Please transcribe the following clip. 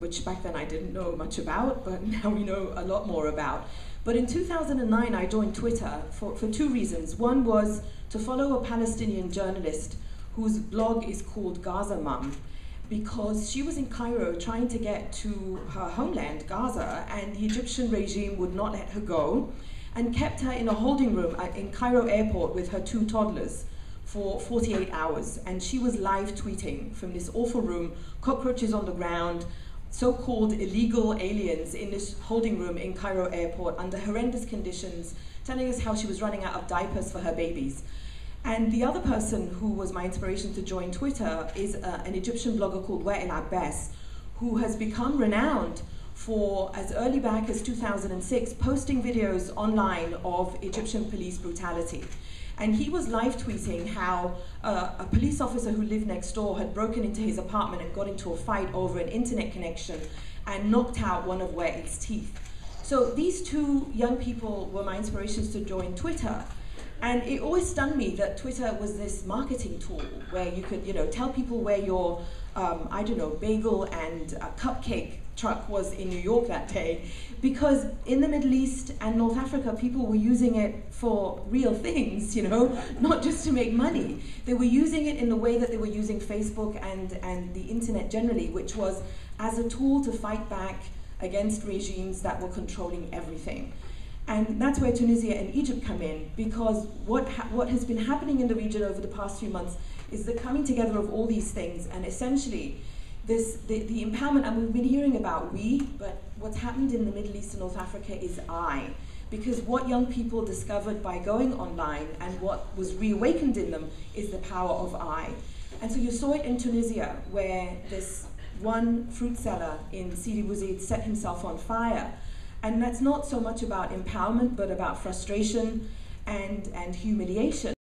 which back then I didn't know much about, but now we know a lot more about. But in 2009, I joined Twitter for two reasons. One was to follow a Palestinian journalist whose blog is called Gaza Mum, because she was in Cairo trying to get to her homeland, Gaza, and the Egyptian regime would not let her go and kept her in a holding room in Cairo airport with her 2 toddlers for 48 hours. And she was live tweeting from this awful room, cockroaches on the ground, so-called illegal aliens in this holding room in Cairo airport under horrendous conditions, telling us how she was running out of diapers for her babies. And the other person who was my inspiration to join Twitter is an Egyptian blogger called Abbas, who has become renowned for, as early back as 2006, posting videos online of Egyptian police brutality. And he was live tweeting how a police officer who lived next door had broken into his apartment and got into a fight over an internet connection and knocked out one of Wael's teeth. So these 2 young people were my inspirations to join Twitter. And it always stunned me that Twitter was this marketing tool where you could, tell people where your, bagel and cupcake truck was in New York that day, because in the Middle East and North Africa, people were using it for real things, not just to make money. They were using it in the way that they were using Facebook and the internet generally, which was as a tool to fight back against regimes that were controlling everything. And that's where Tunisia and Egypt come in, because what has been happening in the region over the past few months is the coming together of all these things, and essentially the empowerment, and we've been hearing about we, but what's happened in the Middle East and North Africa is I. Because what young people discovered by going online and what was reawakened in them is the power of I. And so you saw it in Tunisia, where this one fruit seller in Sidi Bouzid set himself on fire. And that's not so much about empowerment, but about frustration and humiliation.